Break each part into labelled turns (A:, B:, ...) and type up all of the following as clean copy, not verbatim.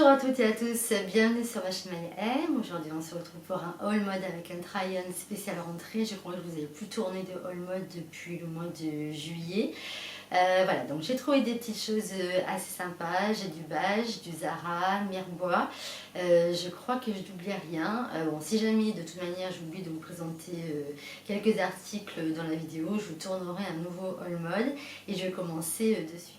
A: Bonjour à toutes et à tous, bienvenue sur ma chaîne Maya M. Aujourd'hui on se retrouve pour un haul mode avec un try-on spécial rentrée. Je crois que je vous ai plus tourné de haul mode depuis le mois de juillet. Voilà, donc j'ai trouvé des petites choses assez sympas. J'ai du Bage, du Zara, Mirbois. Je crois que je n'oublie rien. Bon, si jamais de toute manière j'oublie de vous présenter quelques articles dans la vidéo, je vous tournerai un nouveau haul mode et je vais commencer dessus.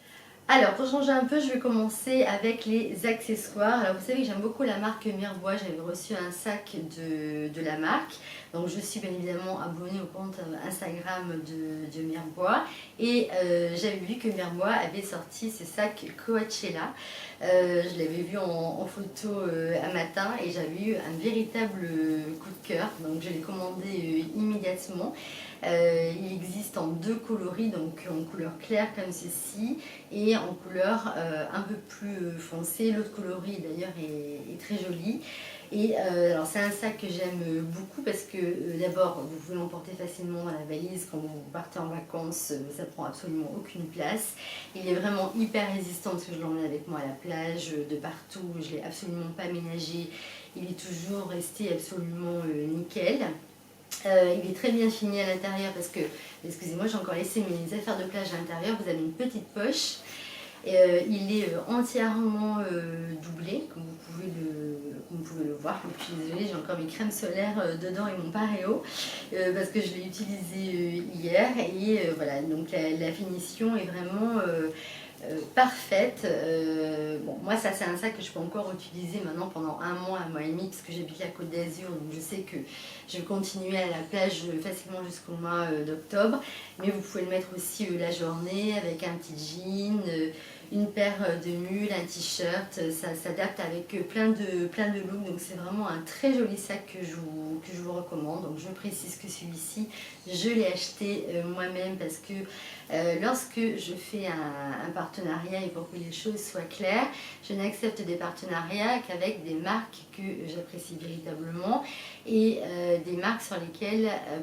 A: Alors pour changer un peu, je vais commencer avec les accessoires. Alors vous savez que j'aime beaucoup la marque Mirbois, j'avais reçu un sac de la marque. Donc je suis bien évidemment abonnée au compte Instagram de Mirbois. Et j'avais vu que Mirbois avait sorti ce sac Coachella. Je l'avais vu en photo un matin et j'avais eu un véritable coup de cœur. Donc je l'ai commandé immédiatement. Il existe en deux coloris, donc en couleur claire comme ceci et en couleur un peu plus foncée. L'autre coloris d'ailleurs est très joli. Et alors c'est un sac que j'aime beaucoup parce que d'abord vous pouvez l'emporter facilement dans la valise quand vous partez en vacances, ça prend absolument aucune place. Il est vraiment hyper résistant parce que je l'emmène avec moi à la plage, de partout, je ne l'ai absolument pas ménagé. Il est toujours resté absolument nickel. Il est très bien fini à l'intérieur parce que, excusez-moi, j'ai encore laissé mes affaires de plage à l'intérieur. Vous avez une petite poche. Il est entièrement doublé, comme vous pouvez le voir. Je suis désolée, j'ai encore mes crèmes solaires dedans et mon pareo parce que je l'ai utilisé hier. Et voilà, donc la finition est vraiment parfaite. Bon, moi ça c'est un sac que je peux encore utiliser maintenant pendant un mois et demi parce que j'habite la Côte d'Azur, donc je sais que je vais continuer à la plage facilement jusqu'au mois d'octobre. Mais vous pouvez le mettre aussi la journée avec un petit jean, une paire de mules, un t-shirt. Ça s'adapte avec plein de looks, donc c'est vraiment un très joli sac que je vous recommande. Donc je précise que celui-ci je l'ai acheté moi-même parce que lorsque je fais un partenariat, et pour que les choses soient claires, je n'accepte des partenariats qu'avec des marques que j'apprécie véritablement et des marques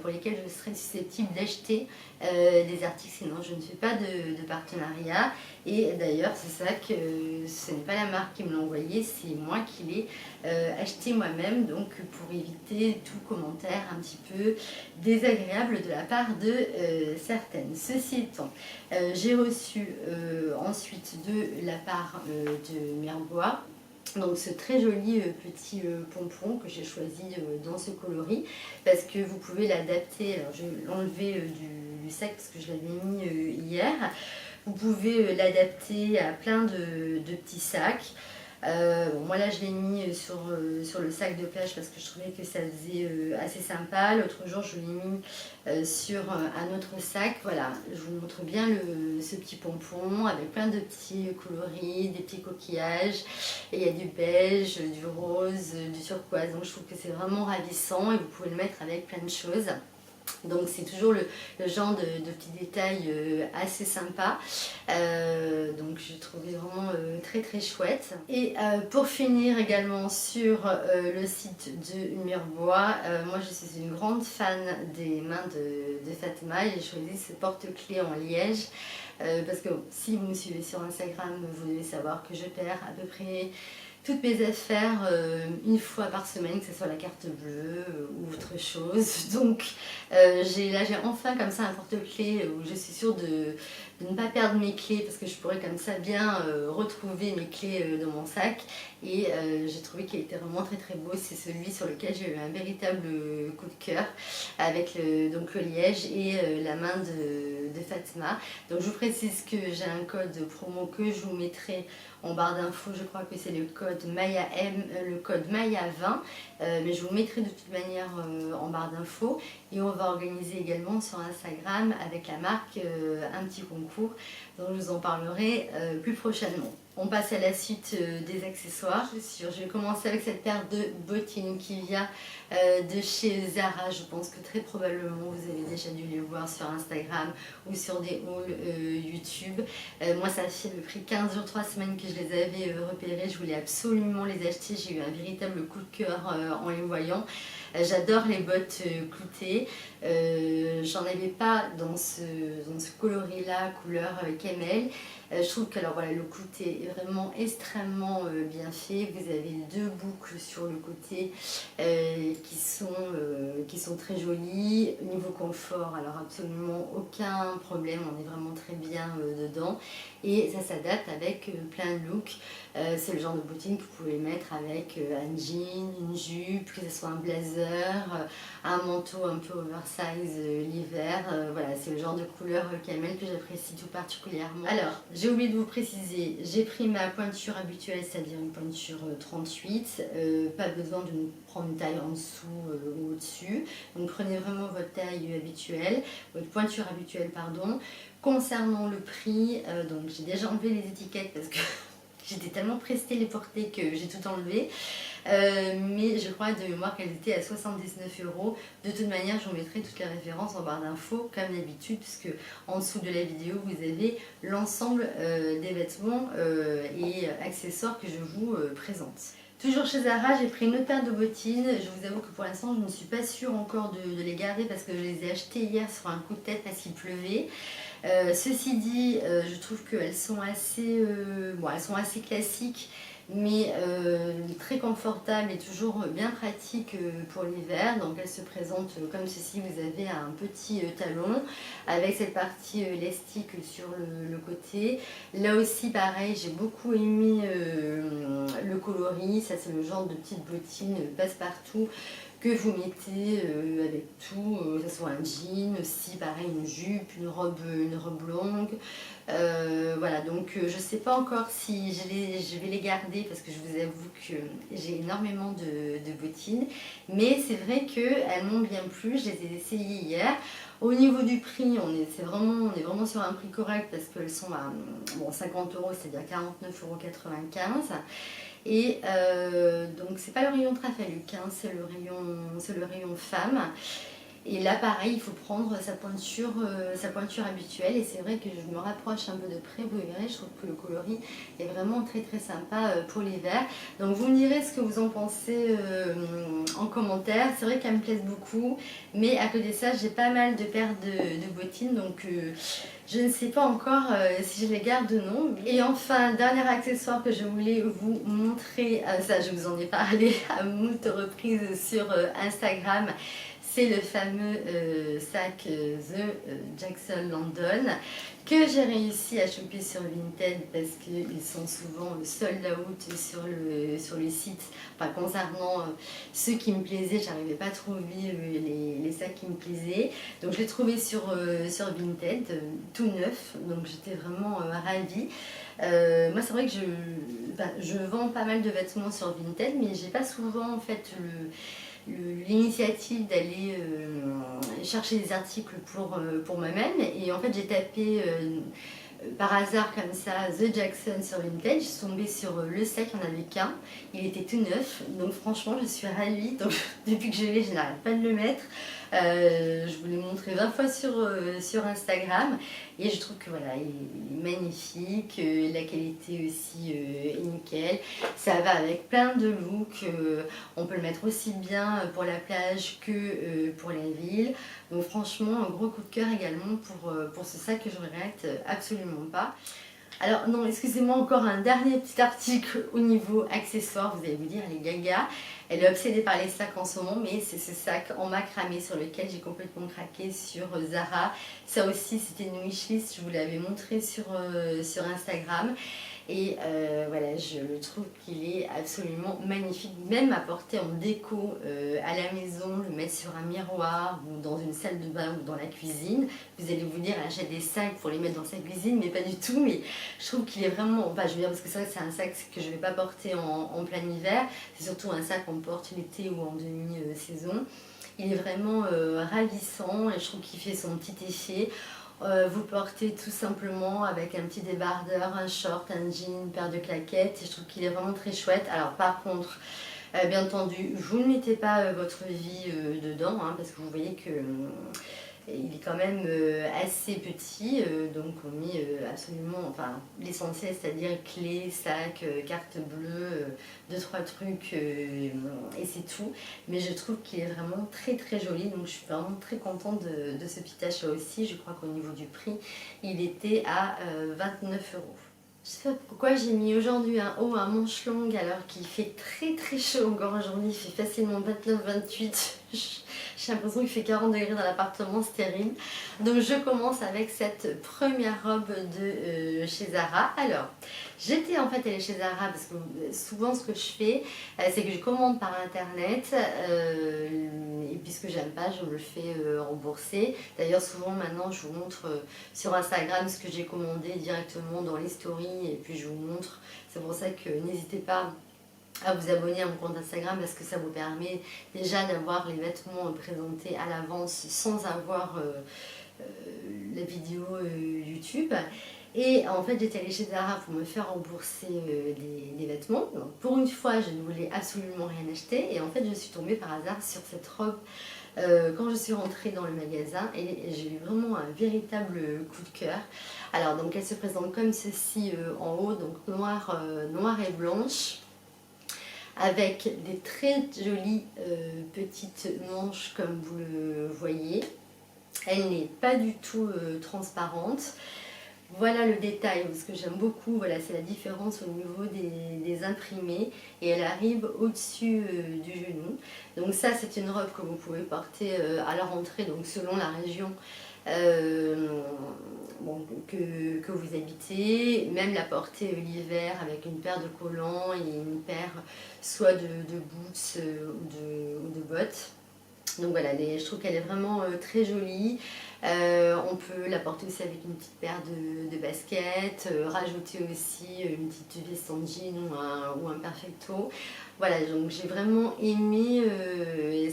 A: pour lesquelles je serais susceptible d'acheter des articles, sinon je ne fais pas de partenariat. Et d'ailleurs ce sac, ce n'est pas la marque qui me l'a envoyé, c'est moi qui l'ai acheté moi-même, donc pour éviter tout commentaire un petit peu désagréable de la part de certaines. Ceci étant, j'ai reçu ensuite de la part de Mirbois donc ce très joli petit pompon que j'ai choisi dans ce coloris parce que vous pouvez l'adapter. Alors je vais l'enlever du sac parce que je l'avais mis hier. Vous pouvez l'adapter à plein de petits sacs. Bon, moi là je l'ai mis sur le sac de plage parce que je trouvais que ça faisait assez sympa. L'autre jour je l'ai mis sur un autre sac. Voilà, je vous montre bien ce petit pompon avec plein de petits coloris, des petits coquillages. Et il y a du beige, du rose, du turquoise. Donc je trouve que c'est vraiment ravissant et vous pouvez le mettre avec plein de choses. Donc c'est toujours le genre de petits détails assez sympa. Donc j'ai trouvé vraiment très chouette. Et pour finir également sur le site de Mirbois, moi je suis une grande fan des mains de Fatma et j'ai choisi ce porte-clés en liège. Parce que si vous me suivez sur Instagram, vous devez savoir que je perds à peu près toutes mes affaires une fois par semaine, que ce soit la carte bleue ou autre chose. Donc là j'ai enfin comme ça un porte-clés où je suis sûre de ne pas perdre mes clés parce que je pourrais comme ça bien retrouver mes clés dans mon sac. Et j'ai trouvé qu'il était vraiment très beau. C'est celui sur lequel j'ai eu un véritable coup de cœur avec donc le liège et la main de Fatma. Donc je vous précise que j'ai un code promo que je vous mettrai en barre d'infos. Je crois que c'est le code Maya M, le code Maya 20, mais je vous mettrai de toute manière en barre d'infos. Et on va organiser également sur Instagram avec la marque un petit concours dont je vous en parlerai plus prochainement. On passe à la suite des accessoires. Je vais commencer avec cette paire de bottines qui vient de chez Zara. Je pense que très probablement vous avez déjà dû les voir sur Instagram ou sur des hauls YouTube. Moi ça fait le prix 15 jours, 3 semaines que je les avais repérées. Je voulais absolument les acheter. J'ai eu un véritable coup de cœur en les voyant. J'adore les bottes cloutées. J'en avais pas dans ce coloris là, couleur camel. Je trouve que alors, voilà, le côté est vraiment extrêmement bien fait. Vous avez 2 boucles sur le côté qui sont très jolies. Niveau confort, alors absolument aucun problème, on est vraiment très bien dedans. Et ça s'adapte avec plein de looks. C'est le genre de bottines que vous pouvez mettre avec un jean, une jupe, que ce soit un blazer, un manteau un peu oversize l'hiver. Voilà, c'est le genre de couleur camel que j'apprécie tout particulièrement. Alors, j'ai oublié de vous préciser, j'ai pris ma pointure habituelle, c'est-à-dire une pointure 38. Pas besoin de prendre une taille en dessous ou au-dessus. Donc prenez vraiment votre taille habituelle, votre pointure habituelle, pardon. Concernant le prix, donc j'ai déjà enlevé les étiquettes parce que j'étais tellement pressée de les porter que j'ai tout enlevé. Mais je crois de mémoire qu'elles étaient à 79 €. De toute manière, je vous mettrai toutes les références en barre d'infos comme d'habitude, puisque en dessous de la vidéo, vous avez l'ensemble des vêtements et accessoires que je vous présente. Toujours chez Zara, j'ai pris une autre paire de bottines. Je vous avoue que pour l'instant, je ne suis pas sûre encore de les garder parce que je les ai achetées hier sur un coup de tête parce qu'il pleuvait. Ceci dit, je trouve qu'elles sont assez, elles sont assez classiques, mais très confortables et toujours bien pratiques pour l'hiver. Donc elles se présentent comme ceci. Vous avez un petit talon avec cette partie élastique sur le côté. Là aussi pareil, j'ai beaucoup aimé le coloris. Ça c'est le genre de petite bottine passe-partout que vous mettez avec tout, que ce soit un jean aussi, pareil, une jupe, une robe longue. Voilà, donc je ne sais pas encore si je vais les garder parce que je vous avoue que j'ai énormément de bottines. Mais c'est vrai qu'elles m'ont bien plu, je les ai essayées hier. Au niveau du prix, on est vraiment sur un prix correct parce qu'elles sont à 50 €, c'est-à-dire 49,95 €. Et donc c'est pas le rayon Trafalluc, hein, c'est le rayon femme. Et là pareil, il faut prendre sa pointure habituelle, et c'est vrai que je me rapproche un peu de près, vous verrez, je trouve que le coloris est vraiment très très sympa pour l'hiver. Donc vous me direz ce que vous en pensez en commentaire. C'est vrai qu'elles me plaisent beaucoup, mais à côté de ça, j'ai pas mal de paires de bottines, donc je ne sais pas encore si je les garde ou non. Et enfin, dernier accessoire que je voulais vous montrer, ça je vous en ai parlé à moult reprises sur Instagram, c'est le fameux sac The Jackson London que j'ai réussi à choper sur Vinted parce qu'ils sont souvent sold out sur le site. Enfin, concernant ceux qui me plaisaient, j'arrivais pas à trouver les sacs qui me plaisaient. Donc je l'ai trouvé sur Vinted, tout neuf, donc j'étais vraiment ravie. Moi c'est vrai que je vends pas mal de vêtements sur Vinted, mais j'ai pas souvent en fait l'initiative d'aller chercher des articles pour moi-même, et en fait j'ai tapé par hasard comme ça The Jackson sur Vinted, je suis tombée sur le sac, il n'y en avait qu'un, il était tout neuf, donc franchement je suis ravie. Donc depuis que je l'ai, je n'arrête pas de le mettre. Je vous l'ai montré 20 fois sur Instagram, et je trouve que voilà, il est magnifique, la qualité aussi est nickel, ça va avec plein de looks, on peut le mettre aussi bien pour la plage que pour la ville. Donc franchement, un gros coup de cœur également pour ce sac que je regrette absolument pas. Alors non, excusez-moi, encore un dernier petit article au niveau accessoires. Vous allez vous dire, elle est gaga, elle est obsédée par les sacs en ce moment, mais c'est ce sac en macramé sur lequel j'ai complètement craqué sur Zara. Ça aussi c'était une wishlist, je vous l'avais montré sur Instagram. Et voilà, je le trouve qu'il est absolument magnifique, même à porter en déco à la maison, le mettre sur un miroir ou dans une salle de bain ou dans la cuisine. Vous allez vous dire, elle achète des sacs pour les mettre dans sa cuisine, mais pas du tout. Mais je trouve qu'il est vraiment, enfin je veux dire, parce que c'est vrai que c'est un sac que je ne vais pas porter en plein hiver, c'est surtout un sac qu'on porte l'été ou en demi-saison. Il est vraiment ravissant, et je trouve qu'il fait son petit effet. Vous portez tout simplement avec un petit débardeur, un short, un jean, une paire de claquettes, et je trouve qu'il est vraiment très chouette. Alors par contre, bien entendu, vous ne mettez pas votre vie dedans, hein, parce que vous voyez que il est quand même assez petit, donc on met absolument, enfin l'essentiel, c'est-à-dire clés, sac, carte bleue, deux trois trucs et c'est tout. Mais je trouve qu'il est vraiment très très joli, donc je suis vraiment très contente de ce petit achat aussi. Je crois qu'au niveau du prix, il était à 29 €. Je sais pas pourquoi j'ai mis aujourd'hui un haut à manches longues alors qu'il fait très très chaud encore aujourd'hui, il fait facilement 29-28. J'ai l'impression qu'il fait 40 degrés dans l'appartement, c'est terrible. Donc je commence avec cette première robe de chez Zara. Alors, j'étais en fait allée chez Zara parce que souvent ce que je fais, c'est que je commande par internet et puisque j'aime pas, je me le fais rembourser. D'ailleurs, souvent maintenant, je vous montre sur Instagram ce que j'ai commandé directement dans les stories et puis je vous montre. C'est pour ça que n'hésitez pas à vous abonner à mon compte Instagram parce que ça vous permet déjà d'avoir les vêtements présentés à l'avance sans avoir la vidéo YouTube. Et en fait j'étais allée chez Zara pour me faire rembourser des vêtements. Donc, pour une fois je ne voulais absolument rien acheter et en fait je suis tombée par hasard sur cette robe quand je suis rentrée dans le magasin et j'ai eu vraiment un véritable coup de cœur. Alors donc elle se présente comme ceci en haut, donc noire et blanche, avec des très jolies petites manches comme vous le voyez. Elle n'est pas du tout transparente. Voilà le détail, ce que j'aime beaucoup, voilà, c'est la différence au niveau des imprimés et elle arrive au-dessus du genou. Donc ça c'est une robe que vous pouvez porter à la rentrée, donc selon la région bon, que vous habitez, même la porter l'hiver avec une paire de collants et une paire soit de boots ou de bottes. Donc voilà, je trouve qu'elle est vraiment très jolie. On peut la porter aussi avec une petite paire de baskets, rajouter aussi une petite veste en jean ou un perfecto. Voilà, donc j'ai vraiment aimé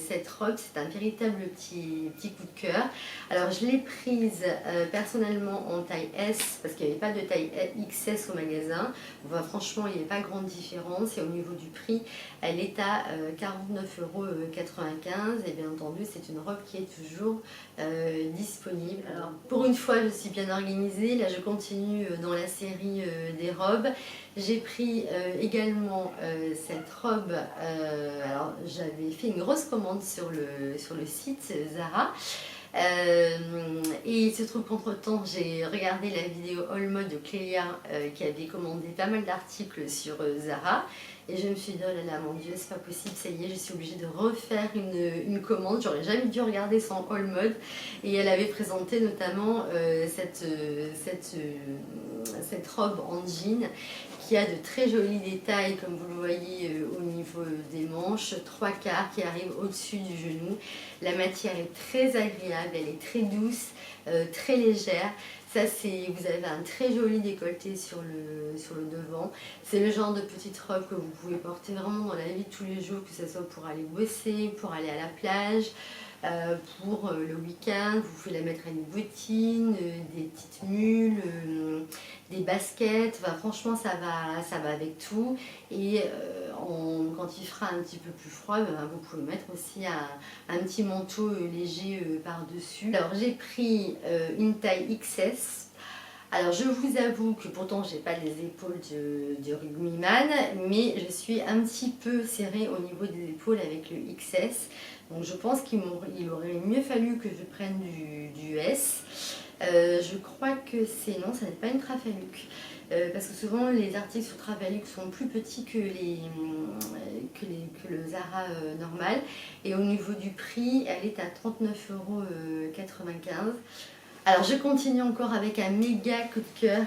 A: cette robe, c'est un véritable petit coup de cœur. Alors je l'ai prise personnellement en taille S parce qu'il n'y avait pas de taille XS au magasin. Enfin, franchement, il n'y avait pas grande différence et au niveau du prix, elle est à 49,95 € et bien entendu, c'est une robe qui est toujours disponible. Alors pour une fois, je suis bien organisée. Là, je continue dans la série des robes. J'ai pris également cette robe, alors j'avais fait une grosse commande sur le site Zara. Et il se trouve qu'entre temps j'ai regardé la vidéo All Mode de Clélia qui avait commandé pas mal d'articles sur Zara et je me suis dit oh là là mon dieu c'est pas possible, ça y est je suis obligée de refaire une commande, j'aurais jamais dû regarder sans All Mode et elle avait présenté notamment cette robe en jean qui a de très jolis détails comme vous le voyez au niveau des manches, 3/4 qui arrivent au-dessus du genou. La matière est très agréable, elle est très douce, très légère. Ça vous avez un très joli décolleté sur le devant. C'est le genre de petite robe que vous pouvez porter vraiment dans la vie de tous les jours, que ce soit pour aller bosser, pour aller à la plage, pour le week-end. Vous pouvez la mettre à une bottine, des petites mules, des baskets. Enfin, franchement ça va avec tout. Et quand il fera un petit peu plus froid, vous pouvez mettre aussi un petit manteau léger par-dessus. Alors j'ai pris une taille XS. Alors je vous avoue que pourtant j'ai pas les épaules du rugbyman, mais je suis un petit peu serrée au niveau des épaules avec le XS. Donc je pense qu'il aurait mieux fallu que je prenne du S. Je crois que non, ça n'est pas une Trafaluk. Parce que souvent les articles sur Trafaluk sont plus petits que le Zara normal. Et au niveau du prix, elle est à 39,95 €. Alors je continue encore avec un méga coup de cœur,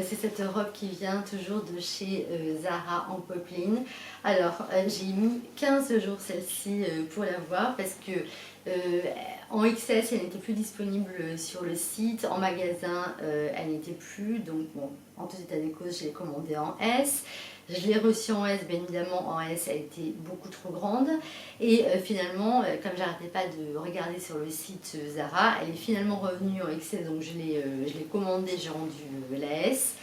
A: c'est cette robe qui vient toujours de chez Zara en popeline. Alors j'ai mis 15 jours celle-ci pour la voir parce que en XS elle n'était plus disponible sur le site, en magasin elle n'était plus, donc bon, en tout état de cause je l'ai commandée en S. Je l'ai reçue en S, bien évidemment en S elle était beaucoup trop grande et finalement comme j'arrêtais pas de regarder sur le site Zara, elle est finalement revenue en XS, donc je l'ai commandée, j'ai rendu la S.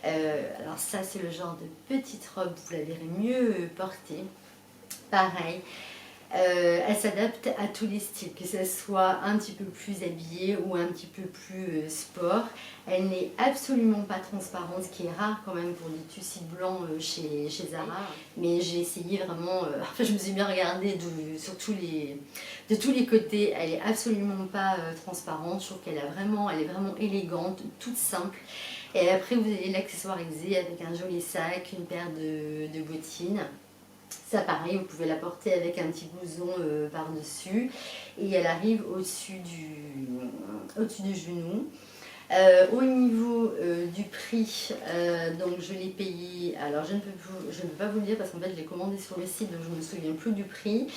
A: Alors ça c'est le genre de petite robe, vous la verrez mieux portée. Pareil, Elle s'adapte à tous les styles, que ce soit un petit peu plus habillé ou un petit peu plus sport. Elle n'est absolument pas transparente, ce qui est rare quand même pour des tissus blancs chez Zara. Mais j'ai essayé vraiment, enfin je me suis bien regardée de tous les côtés. Elle est absolument pas transparente, je trouve qu'elle elle est vraiment élégante, toute simple. Et après vous allez l'accessoiriser avec un joli sac, une paire de bottines. Ça pareil, vous pouvez la porter avec un petit blouson par-dessus et elle arrive au-dessus du genou. Au niveau du prix, donc je l'ai payé, alors je ne peux pas vous le dire parce qu'en fait je l'ai commandé sur le site donc je ne me souviens plus du prix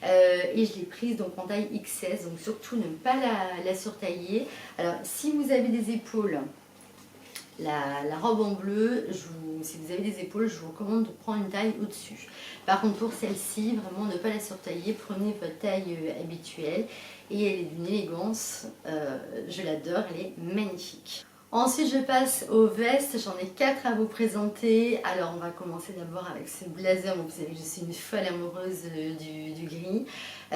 A: et je l'ai prise donc en taille XS, donc surtout ne pas la surtailler. Alors si vous avez des épaules, la robe en bleu, si vous avez des épaules, je vous recommande de prendre une taille au-dessus. Par contre pour celle-ci, vraiment ne pas la surtailler, prenez votre taille habituelle et elle est d'une élégance, je l'adore, elle est magnifique. Ensuite je passe aux vestes, j'en ai 4 à vous présenter. Alors on va commencer d'abord avec ce blazer, vous savez que je suis une folle amoureuse du gris.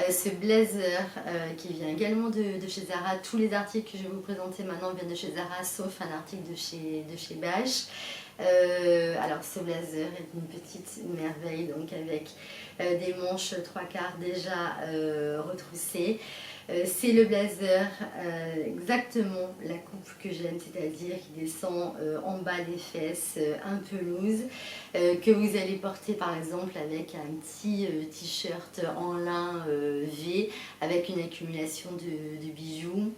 A: Ce blazer qui vient également de chez Zara, tous les articles que je vais vous présenter maintenant viennent de chez Zara sauf un article de chez Bache. Alors ce blazer est une petite merveille donc avec des manches 3/4 déjà retroussées. C'est le blazer exactement la coupe que j'aime, c'est-à-dire qui descend en bas des fesses, un peu loose, que vous allez porter par exemple avec un petit t-shirt en lin V avec une accumulation de bijoux.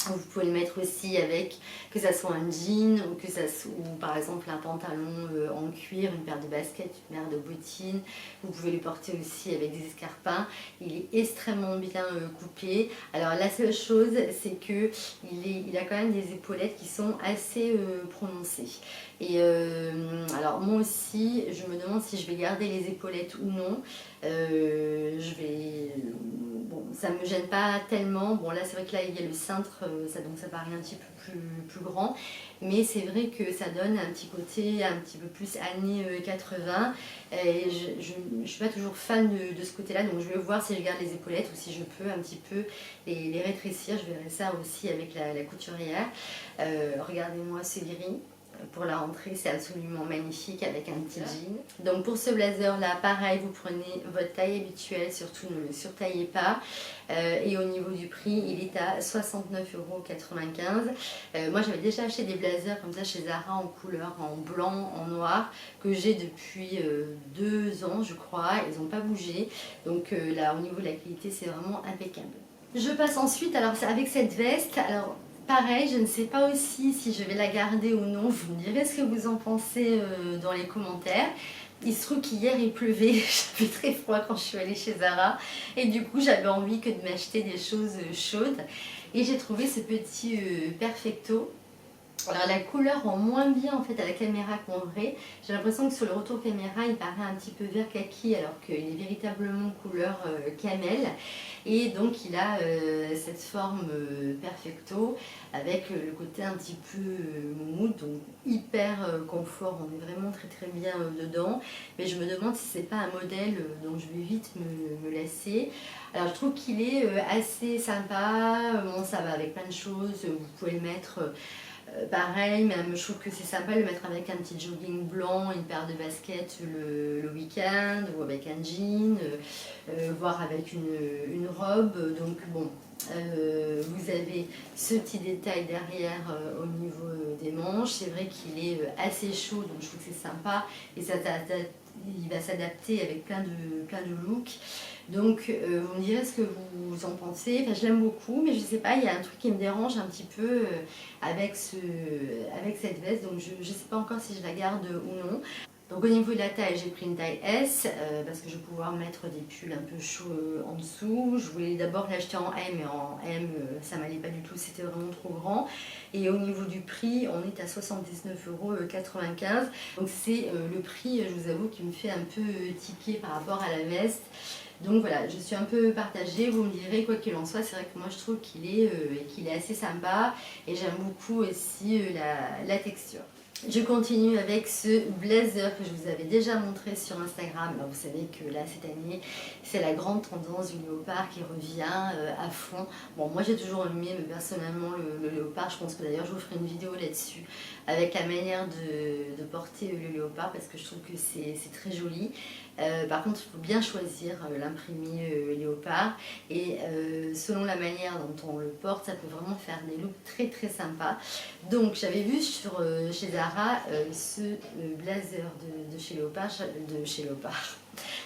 A: Vous pouvez le mettre aussi avec, que ça soit un jean ou par exemple un pantalon en cuir, une paire de baskets, une paire de bottines. Vous pouvez le porter aussi avec des escarpins. Il est extrêmement bien coupé. Alors la seule chose, c'est que il a quand même des épaulettes qui sont assez prononcées. Et alors moi aussi, je me demande si je vais garder les épaulettes ou non. Bon, ça me gêne pas tellement. Bon là c'est vrai que là il y a le cintre, donc ça paraît un petit peu plus grand. Mais c'est vrai que ça donne un petit côté un petit peu plus années 80. Et je suis pas toujours fan de ce côté-là. Donc je vais voir si je garde les épaulettes ou si je peux un petit peu les rétrécir. Je verrai ça aussi avec la couturière. Regardez-moi ce gris. Pour la rentrée, c'est absolument magnifique avec un petit jean. Donc pour ce blazer là, pareil, vous prenez votre taille habituelle, surtout ne le surtaillez pas. Et au niveau du prix, il est à 69,95 €. Moi j'avais déjà acheté des blazers comme ça chez Zara en couleur, en blanc, en noir, que j'ai depuis 2 ans je crois. Ils n'ont pas bougé. Donc là au niveau de la qualité, c'est vraiment impeccable. Je passe ensuite alors avec cette veste. Alors pareil, je ne sais pas aussi si je vais la garder ou non. Vous me direz ce que vous en pensez dans les commentaires. Il se trouve qu'hier il pleuvait, j'avais très froid quand je suis allée chez Zara. Et du coup j'avais envie que de m'acheter des choses chaudes. Et j'ai trouvé ce petit Perfecto. Alors la couleur rend moins bien en fait à la caméra qu'en vrai. J'ai l'impression que sur le retour caméra il paraît un petit peu vert kaki alors qu'il est véritablement couleur camel. Et donc il a cette forme perfecto avec le côté un petit peu moumoute, donc hyper confort, on est vraiment très bien dedans. Mais je me demande si c'est pas un modèle dont je vais vite me lasser. Alors je trouve qu'il est assez sympa, bon ça va avec plein de choses, vous pouvez le mettre pareil, même je trouve que c'est sympa de le mettre avec un petit jogging blanc, une paire de baskets le week-end, ou avec un jean, voire avec une robe. Donc bon, vous avez ce petit détail derrière au niveau des manches. C'est vrai qu'il est assez chaud, donc je trouve que c'est sympa et il va s'adapter avec plein de looks. Donc vous me direz ce que vous en pensez. Enfin, je l'aime beaucoup, mais je sais pas, il y a un truc qui me dérange un petit peu avec cette veste. Donc je ne sais pas encore si je la garde ou non. Donc au niveau de la taille, j'ai pris une taille S parce que je vais pouvoir mettre des pulls un peu chauds en dessous. Je voulais d'abord l'acheter en M, mais en M ça m'allait pas du tout, c'était vraiment trop grand. Et au niveau du prix, on est à 79,95 €. Donc c'est le prix, je vous avoue, qui me fait un peu tiquer par rapport à la veste. Donc voilà, je suis un peu partagée, vous me direz quoi qu'il en soit, c'est vrai que moi je trouve qu'il est assez sympa et j'aime beaucoup aussi la texture. Je continue avec ce blazer que je vous avais déjà montré sur Instagram. Alors vous savez que là cette année c'est la grande tendance du léopard qui revient à fond. Bon, moi j'ai toujours aimé mais personnellement le léopard. Je pense que d'ailleurs je vous ferai une vidéo là-dessus avec la manière de porter le léopard parce que je trouve que c'est très joli. Par contre il faut bien choisir l'imprimé léopard et selon la manière dont on le porte ça peut vraiment faire des looks très sympas. Donc j'avais vu chez Zara ce blazer de chez Léopard,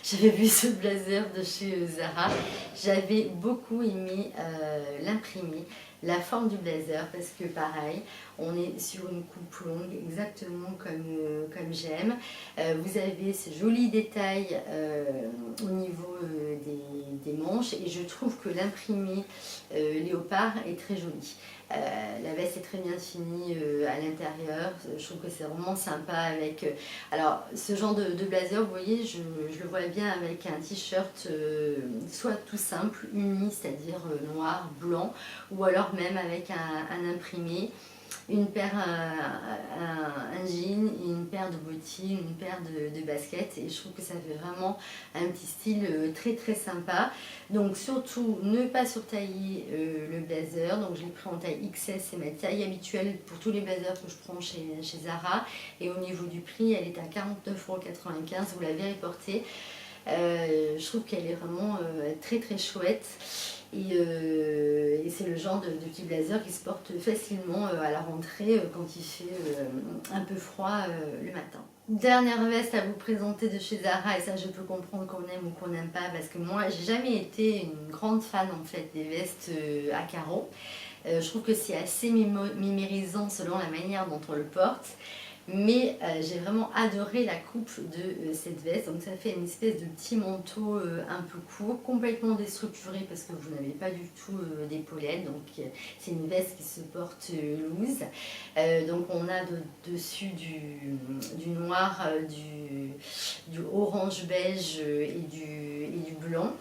A: j'avais vu ce blazer de chez Zara, j'avais beaucoup aimé l'imprimé, la forme du blazer parce que pareil, on est sur une coupe longue exactement comme j'aime. Vous avez ces jolis détails au niveau des manches et je trouve que l'imprimé léopard est très joli. La veste est très bien finie à l'intérieur, je trouve que c'est vraiment sympa avec... alors ce genre de blazer, vous voyez, je le vois bien avec un t-shirt soit tout simple, uni, c'est-à-dire noir, blanc, ou alors même avec un imprimé, une paire, un jean, une paire de bottines, une paire de baskets et je trouve que ça fait vraiment un petit style très sympa. Donc surtout ne pas surtailler le blazer, donc je l'ai pris en taille XS, c'est ma taille habituelle pour tous les blazers que je prends chez Zara et au niveau du prix elle est à 49,95 €, vous la verrez porter. Je trouve qu'elle est vraiment très chouette. Et c'est le genre de petit blazer qui se porte facilement à la rentrée quand il fait un peu froid le matin. Dernière veste à vous présenter de chez Zara, et ça je peux comprendre qu'on aime ou qu'on n'aime pas parce que moi j'ai jamais été une grande fan en fait des vestes à carreaux. Je trouve que c'est assez mimérisant selon la manière dont on le porte. Mais j'ai vraiment adoré la coupe de cette veste, donc ça fait une espèce de petit manteau un peu court, complètement déstructuré parce que vous n'avez pas du tout d'épaulettes, donc c'est une veste qui se porte loose. Donc on a dessus du noir, du orange beige et du blanc.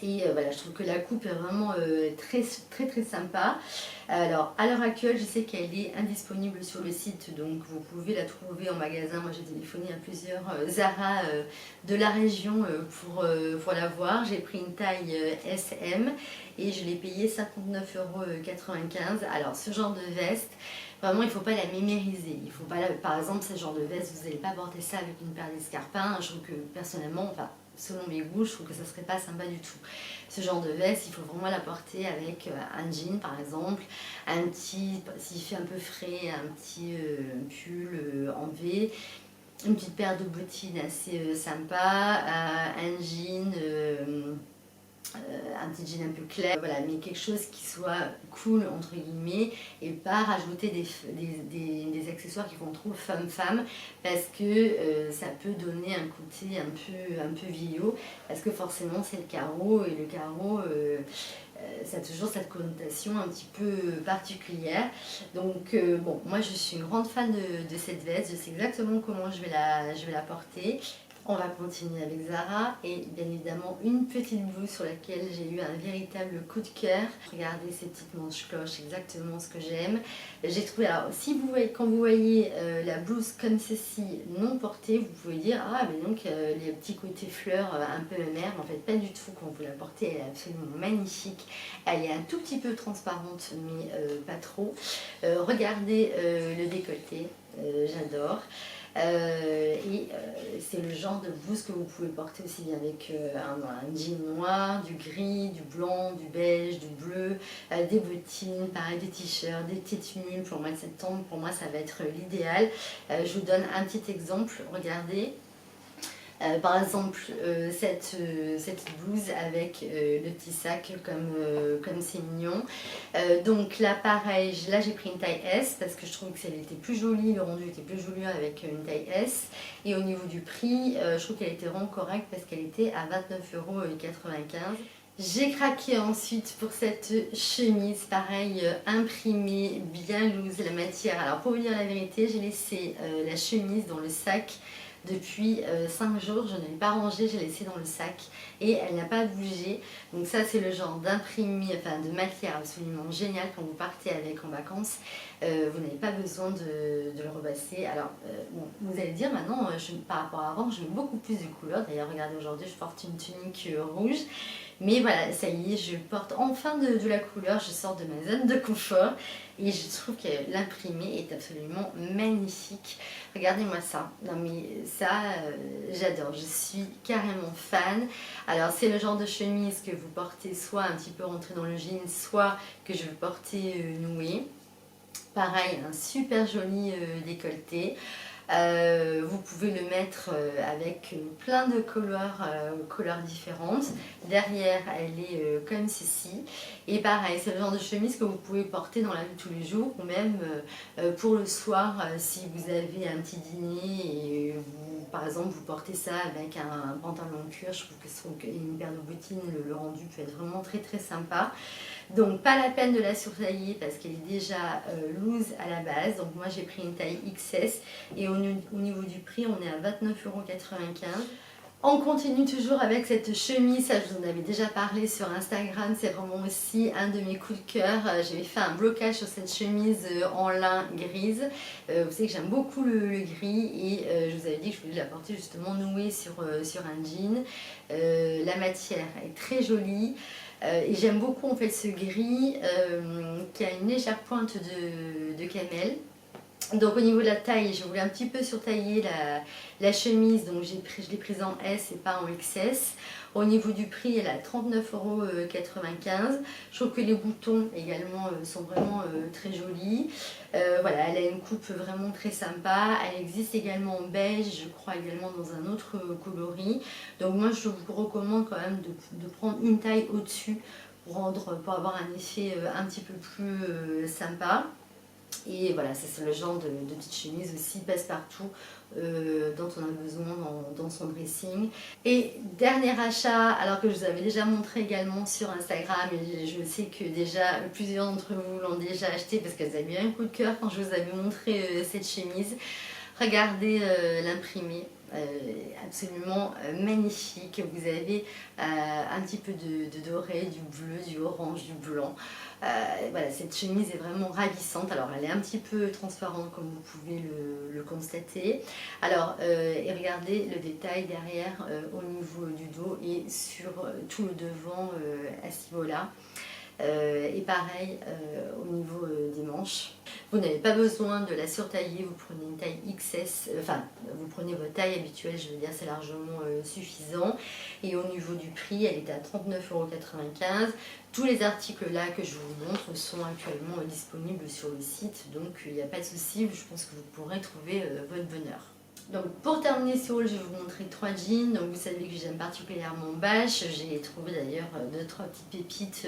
A: Et voilà, je trouve que la coupe est vraiment très sympa. Alors à l'heure actuelle je sais qu'elle est indisponible sur le site, donc vous pouvez la trouver en magasin. Moi j'ai téléphoné à plusieurs Zara de la région pour la voir. J'ai pris une taille SM et je l'ai payé 59,95 €. Alors ce genre de veste, vraiment il ne faut pas la mémériser. Il faut pas par exemple ce genre de veste, vous n'allez pas porter ça avec une paire d'escarpins. Je trouve que personnellement, enfin selon mes goûts, je trouve que ça serait pas sympa du tout. Ce genre de veste, il faut vraiment la porter avec un jean par exemple, un petit, s'il fait un peu frais, un petit pull en V, une petite paire de bottines assez sympa, un jean, un petit jean un peu clair, voilà, mais quelque chose qui soit cool entre guillemets et pas rajouter des accessoires qui font trop femme parce que ça peut donner un côté un peu vieillot parce que forcément c'est le carreau et le carreau ça a toujours cette connotation un petit peu particulière. Donc bon, moi je suis une grande fan de cette veste, je sais exactement comment je vais la porter. On va continuer avec Zara et bien évidemment une petite blouse sur laquelle j'ai eu un véritable coup de cœur. Regardez ces petites manches cloches, exactement ce que j'aime. J'ai trouvé, alors si vous voyez, quand vous voyez la blouse comme ceci non portée, vous pouvez dire ah mais donc les petits côtés fleurs un peu mère, en fait pas du tout. Quand vous la portez elle est absolument magnifique. Elle est un tout petit peu transparente mais pas trop. Regardez le décolleté, j'adore. C'est le genre de blouse que vous pouvez porter aussi bien avec un jean noir, du gris, du blanc, du beige, du bleu, des bottines, pareil, des t-shirts, des petites mules pour le mois de septembre. Pour moi ça va être l'idéal. Je vous donne un petit exemple, regardez. Par exemple cette blouse avec le petit sac comme c'est mignon. Donc là pareil, là j'ai pris une taille S parce que je trouve que elle était plus jolie, le rendu était plus joli avec une taille S. Et au niveau du prix, je trouve qu'elle était vraiment correcte parce qu'elle était à 29,95 €. J'ai craqué ensuite pour cette chemise, pareil, imprimée, bien loose, la matière. Alors pour vous dire la vérité, j'ai laissé la chemise dans le sac depuis 5 jours, je ne l'ai pas rangée, j'ai laissé dans le sac et elle n'a pas bougé. Donc ça c'est le genre d'imprimé, enfin de matière absolument génial quand vous partez avec en vacances. Vous n'avez pas besoin de le repasser. Alors bon, vous allez dire maintenant, par rapport à avant, je mets beaucoup plus de couleurs. D'ailleurs regardez, aujourd'hui je porte une tunique rouge. Mais voilà, ça y est, je porte enfin de la couleur, je sors de ma zone de confort et je trouve que l'imprimé est absolument magnifique. Regardez-moi ça, non mais ça, j'adore, je suis carrément fan. Alors c'est le genre de chemise que vous portez soit un petit peu rentrée dans le jean, soit que je veux porter nouée. Pareil, un super joli décolleté. Vous pouvez le mettre avec plein de couleurs différentes. Derrière, elle est comme ceci. Et pareil, c'est le genre de chemise que vous pouvez porter dans la vie de tous les jours ou même pour le soir si vous avez un petit dîner et vous, par exemple, vous portez ça avec un pantalon cuir. Je trouve qu'une paire de bottines, le rendu peut être vraiment très très sympa. Donc pas la peine de la surtailler parce qu'elle est déjà loose à la base. Donc moi j'ai pris une taille XS et au niveau du prix on est à 29,95 €. On continue toujours avec cette chemise, ça je vous en avais déjà parlé sur Instagram, c'est vraiment aussi un de mes coups de cœur. J'avais fait un blocage sur cette chemise en lin grise. Vous savez que j'aime beaucoup le gris et je vous avais dit que je voulais la porter justement nouée sur un jean. La matière est très jolie. Et j'aime beaucoup en fait ce gris qui a une légère pointe de camel. Donc au niveau de la taille, je voulais un petit peu surtailler la chemise, donc je l'ai prise en S et pas en XS. Au niveau du prix, elle est à 39,95 €. Je trouve que les boutons également sont vraiment très jolis. Voilà, elle a une coupe vraiment très sympa. Elle existe également en beige, je crois également dans un autre coloris. Donc moi je vous recommande quand même de prendre une taille au-dessus pour avoir un effet un petit peu plus sympa. Et voilà, c'est le genre de petite chemise aussi passe-partout dont on a besoin dans son dressing. Et dernier achat, alors que je vous avais déjà montré également sur Instagram, et je sais que déjà plusieurs d'entre vous l'ont déjà acheté parce qu'elles avaient eu un coup de cœur quand je vous avais montré cette chemise. Regardez l'imprimé. Absolument magnifique. Vous avez un petit peu de doré, du bleu, du orange, du blanc. Voilà, cette chemise est vraiment ravissante. Alors elle est un petit peu transparente comme vous pouvez le constater. Alors et regardez le détail derrière au niveau du dos et sur tout le devant à ce niveau-là. Et pareil au niveau des manches. Vous n'avez pas besoin de la surtailler, vous prenez une taille XS, enfin vous prenez votre taille habituelle, je veux dire c'est largement suffisant. Et au niveau du prix, elle est à 39,95 €. Tous les articles là que je vous montre sont actuellement disponibles sur le site, donc il n'y a pas de souci, je pense que vous pourrez trouver votre bonheur. Donc pour terminer ce haul, je vais vous montrer 3 jeans. Donc vous savez que j'aime particulièrement Bash. J'ai trouvé d'ailleurs 2-3 petites pépites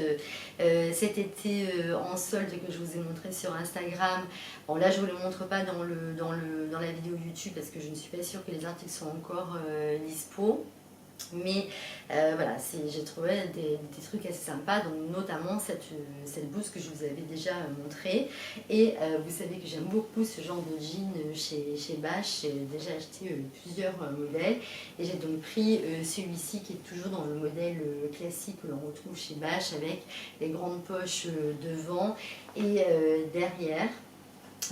A: cet été en solde que je vous ai montré sur Instagram. Bon là je ne vous le montre pas dans la vidéo YouTube parce que je ne suis pas sûre que les articles soient encore dispo. Mais voilà, j'ai trouvé des trucs assez sympas, donc notamment cette blouse que je vous avais déjà montrée. Et vous savez que j'aime beaucoup ce genre de jean chez Bash. J'ai déjà acheté plusieurs modèles et j'ai donc pris celui-ci qui est toujours dans le modèle classique que l'on retrouve chez Bash avec les grandes poches devant et derrière.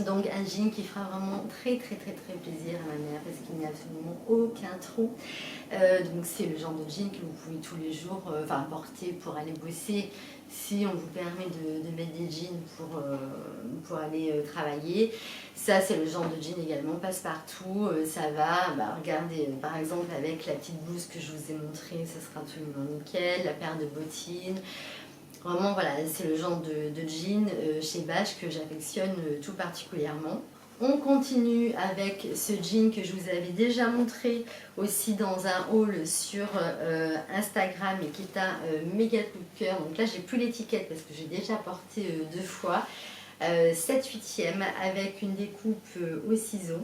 A: Donc un jean qui fera vraiment très plaisir à ma mère parce qu'il n'y a absolument aucun trou. Donc c'est le genre de jean que vous pouvez tous les jours porter pour aller bosser si on vous permet de mettre des jeans pour aller travailler. Ça c'est le genre de jean également passe-partout, ça va, regardez par exemple avec la petite blouse que je vous ai montrée, ça sera absolument nickel, la paire de bottines. Vraiment, voilà, c'est le genre de jean chez Bash que j'affectionne tout particulièrement. On continue avec ce jean que je vous avais déjà montré aussi dans un haul sur Instagram et qui est un méga coup de cœur. Donc là, j'ai plus l'étiquette parce que j'ai déjà porté 2 fois. 7/8e avec une découpe au ciseau.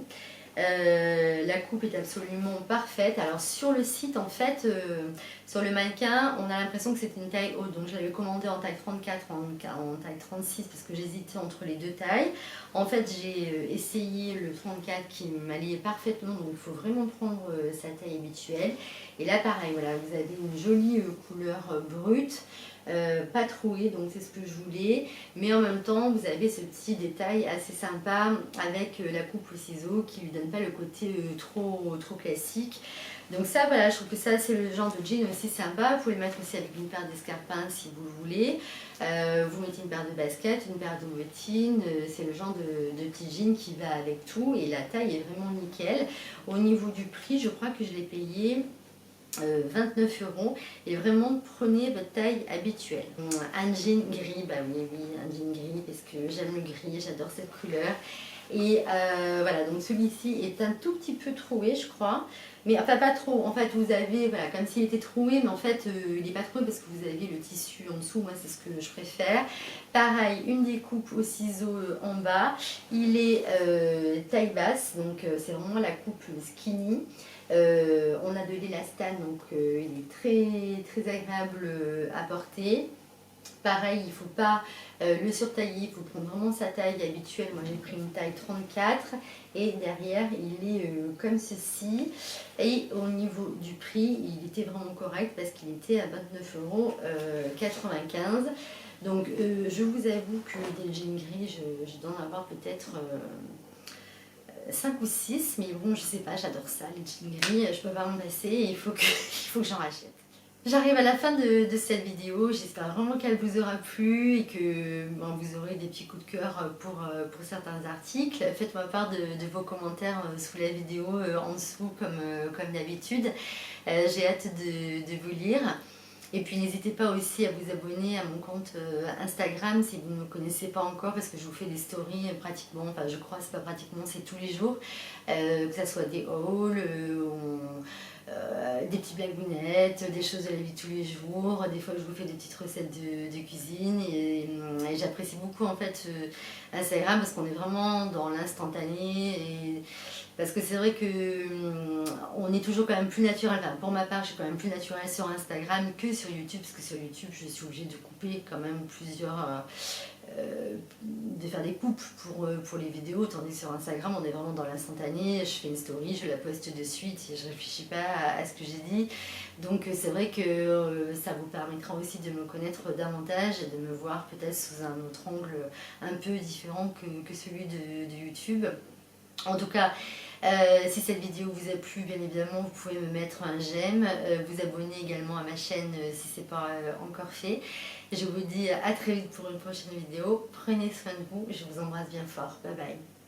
A: La coupe est absolument parfaite. Alors sur le site en fait, sur le mannequin, on a l'impression que c'était une taille haute. Donc je l'avais commandé en taille 34, en taille 36 parce que j'hésitais entre les deux tailles. En fait j'ai essayé le 34 qui m'alliait parfaitement. Donc il faut vraiment prendre sa taille habituelle. Et là pareil, voilà, vous avez une jolie couleur brute. Pas troué, donc c'est ce que je voulais, mais en même temps vous avez ce petit détail assez sympa avec la coupe au ciseau qui lui donne pas le côté trop classique. Donc ça voilà, je trouve que ça c'est le genre de jean aussi sympa. Vous pouvez le mettre aussi avec une paire d'escarpins si vous le voulez. Vous mettez une paire de baskets, une paire de bottines, c'est le genre de petit jean qui va avec tout et la taille est vraiment nickel. Au niveau du prix, je crois que je l'ai payé 29 € et vraiment prenez votre taille habituelle. Un jean gris, bah oui, un jean gris parce que j'aime le gris, j'adore cette couleur. Et voilà, donc celui-ci est un tout petit peu troué, je crois. Mais enfin, pas trop. En fait, vous avez, voilà, comme s'il était troué, mais en fait, il n'est pas troué parce que vous avez le tissu en dessous. Moi, c'est ce que je préfère. Pareil, une découpe au ciseau en bas. Il est taille basse, donc c'est vraiment la coupe skinny. On a de l'élastane, donc il est très agréable à porter. Pareil, il ne faut pas le surtailler, il faut prendre vraiment sa taille habituelle. Moi j'ai pris une taille 34 et derrière il est comme ceci. Et au niveau du prix, il était vraiment correct parce qu'il était à 29,95 €. Donc je vous avoue que des jeans gris, je dois en avoir peut-être 5 ou 6, mais bon je sais pas, j'adore ça, les jeans gris, je peux pas m'en passer et il faut que j'en rachète. J'arrive à la fin de cette vidéo, j'espère vraiment qu'elle vous aura plu et que bon, vous aurez des petits coups de cœur pour certains articles. Faites-moi part de vos commentaires sous la vidéo en dessous comme d'habitude. J'ai hâte de vous lire. Et puis n'hésitez pas aussi à vous abonner à mon compte Instagram si vous ne me connaissez pas encore parce que je vous fais des stories pratiquement, enfin je crois c'est pas pratiquement, c'est tous les jours, que ce soit des hauls, des petits blagounettes, des choses de la vie de tous les jours. Des fois je vous fais des petites recettes de cuisine et j'apprécie beaucoup en fait Instagram parce qu'on est vraiment dans l'instantané et parce que c'est vrai que on est toujours quand même plus naturel, enfin, pour ma part je suis quand même plus naturelle sur Instagram que sur YouTube parce que sur YouTube je suis obligée de couper quand même plusieurs de faire des coupes pour les vidéos, tandis que sur Instagram on est vraiment dans l'instantané, je fais une story, je la poste de suite et je réfléchis pas à ce que j'ai dit. Donc c'est vrai que ça vous permettra aussi de me connaître davantage et de me voir peut-être sous un autre angle un peu différent que celui de YouTube. En tout cas, si cette vidéo vous a plu, bien évidemment, vous pouvez me mettre un j'aime, vous abonner également à ma chaîne si ce n'est pas encore fait. Je vous dis à très vite pour une prochaine vidéo. Prenez soin de vous, je vous embrasse bien fort. Bye bye.